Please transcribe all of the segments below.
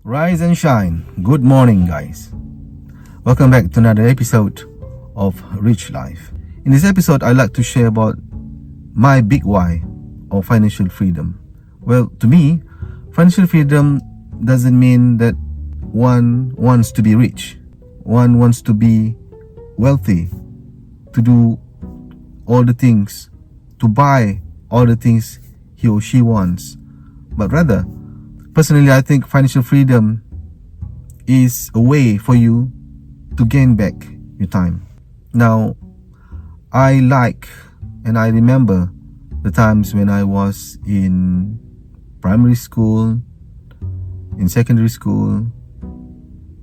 Rise and shine. Good morning, guys. Welcome back to another episode of Rich Life. In this episode, I'd like to share about my big why of financial freedom. Well, to me, financial freedom doesn't mean that one wants to be rich. One wants to be wealthy, to do all the things, to buy all the things he or she wants. But rather, personally, I think financial freedom is a way for you to gain back your time. Now, I like and I remember the times when I was in primary school, in secondary school,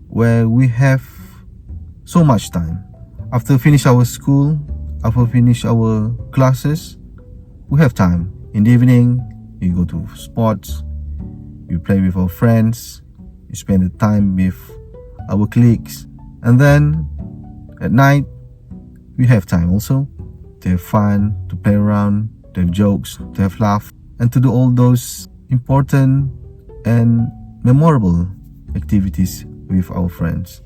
where we have so much time. After finish our school, after finish our classes, we have time. In the evening, you go to sports, you play with our friends, you spend the time with our colleagues, and then at night, we have time also to have fun, to play around, to have jokes, to have laugh, and to do all those important and memorable activities with our friends.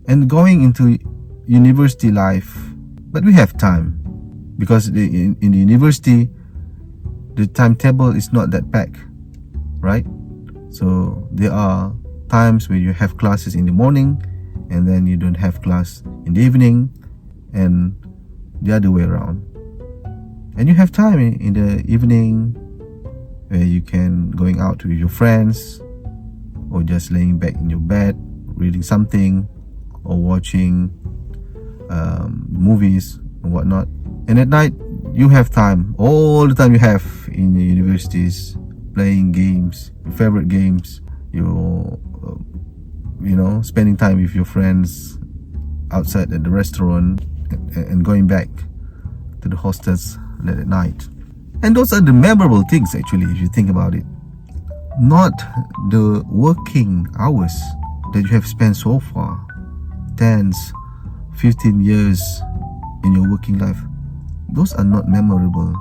And going into university life, but we have time because in the university, the timetable is not that packed, right? So there are times where you have classes in the morning and then you don't have class in the evening, and the other way around. And you have time in the evening where you can going out with your friends, or just laying back in your bed reading something, or watching movies and whatnot. And at night you have time, all the time you have in the universities, playing games, your favorite games, your spending time with your friends outside at the restaurant, and going back to the hostels late at night. And those are the memorable things, actually, if you think about it. Not the working hours that you have spent so far, 10, 15 years in your working life. Those are not memorable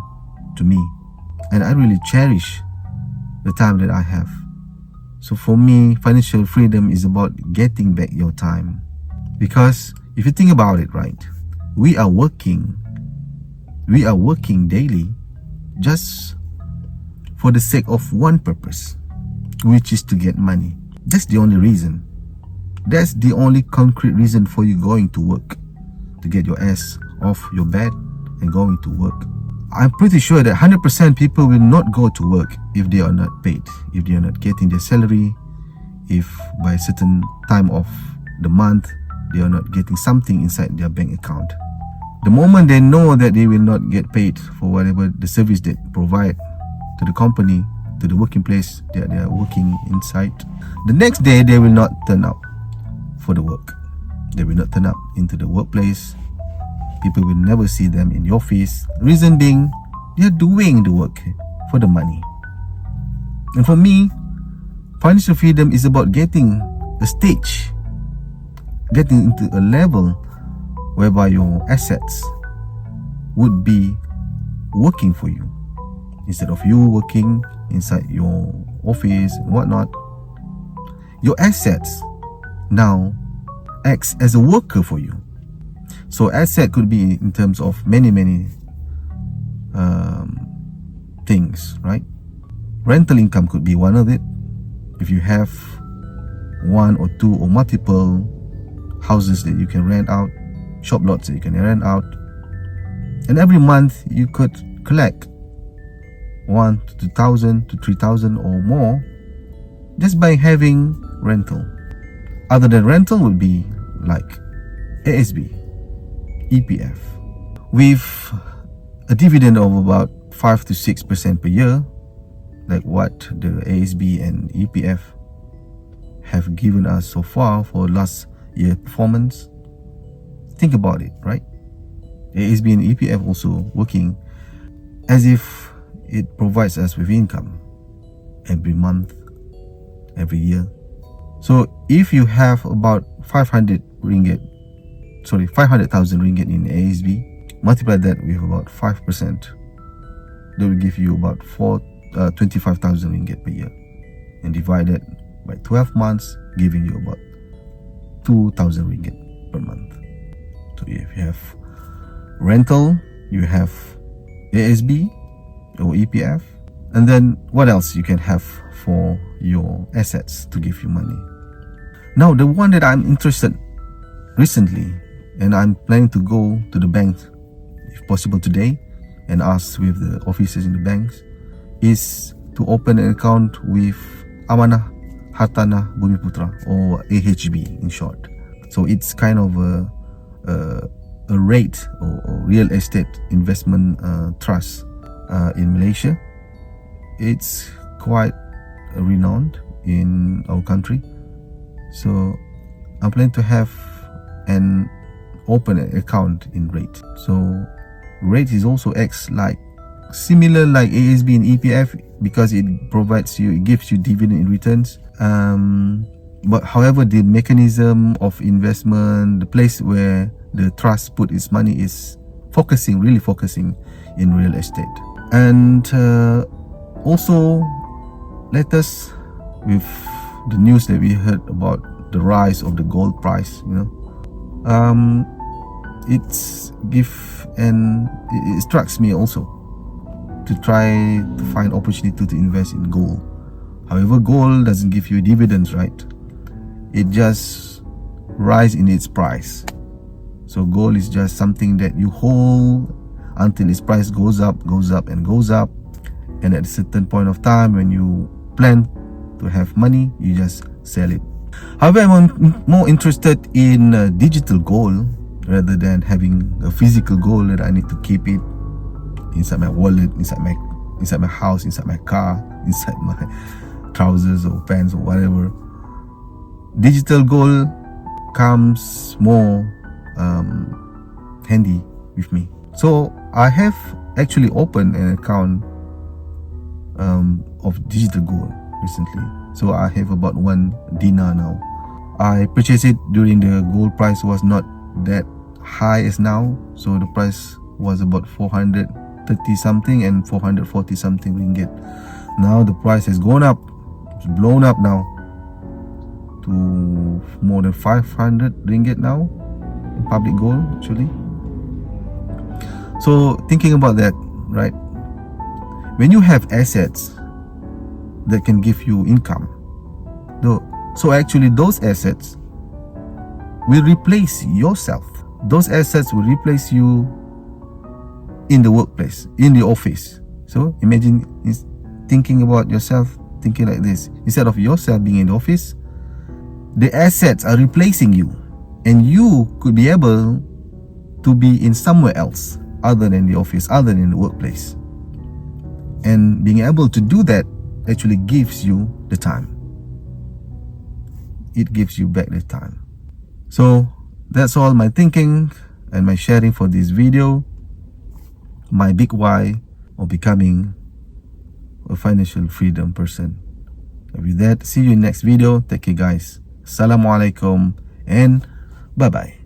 to me, and I really cherish the time that I have. So for me, financial freedom is about getting back your time. Because if you think about it, right, we are working daily just for the sake of one purpose, which is to get money. That's the only reason. That's the only concrete reason for you going to work, to get your ass off your bed and going to work. I'm pretty sure that 100% people will not go to work if they are not paid, if they are not getting their salary, if by a certain time of the month they are not getting something inside their bank account. The moment they know that they will not get paid for whatever the service they provide to the company, to the working place that they are working inside, the next day they will not turn up for the work. They will not turn up into the workplace. People will never see them in the office. Reason being, they are doing the work for the money. And for me, financial freedom is about getting a stage, getting into a level whereby your assets would be working for you. Instead of you working inside your office and whatnot, your assets now acts as a worker for you. So asset could be in terms of many things, right? Rental income could be one of it. If you have one or two or multiple houses that you can rent out, shop lots that you can rent out, and every month you could collect 1 to 2,000 to 3,000 or more just by having rental. Other than rental would be like ASB, EPF, with a dividend of about 5 to 6% per year, like what the ASB and EPF have given us so far for last year performance. Think about it, right? ASB and EPF also working as if it provides us with income every month, every year. So if you have about 500,000 ringgit in ASB, multiply that with about 5%, that will give you about 25,000 ringgit per year, and divide that right? 12 months giving you about 2,000 ringgit per month. So if you have rental, you have ASB or EPF, and then what else you can have for your assets to give you money. Now the one that I'm interested recently, and I'm planning to go to the bank if possible today and ask with the officers in the banks, is to open an account with Amanah Hartanah Bumiputra, or AHB in short. So it's kind of a REIT or real estate investment trust in Malaysia. It's quite renowned in our country. So I'm planning to have an open account in REIT. So REIT is also acts like similar like ASB and EPF because it provides you, it gives you dividend returns. But however, the mechanism of investment, the place where the trust put its money is really focusing in real estate. And also, let us, with the news that we heard about the rise of the gold price, it strikes me also to try to find opportunity to invest in gold. However, gold doesn't give you dividends, right? It just rise in its price. So gold is just something that you hold until its price goes up, and at a certain point of time when you plan to have money, you just sell it. However, I'm more interested in digital gold rather than having a physical gold that I need to keep it inside my wallet, inside my house, inside my car, inside my trousers or pants or whatever. Digital gold comes more handy with me. So I have actually opened an account of digital gold recently. So I have about 1 dinar now. I purchased it during the gold price was not that high as now. So the price was about 430 something and 440 something ringgit. Now the price has gone up, it's blown up now to more than 500 ringgit now in public gold actually. So thinking about that, right? When you have assets that can give you income, so actually those assets will replace yourself. Those assets will replace you in the workplace, in the office. So imagine thinking about yourself, thinking like this. Instead of yourself being in the office, the assets are replacing you, and you could be able to be in somewhere else other than the office, other than the workplace. And being able to do that actually gives you the time. It gives you back the time. So that's all my thinking and my sharing for this video. My big why of becoming a financial freedom person. And with that, see you in next video. Take care guys. Assalamualaikum and bye bye.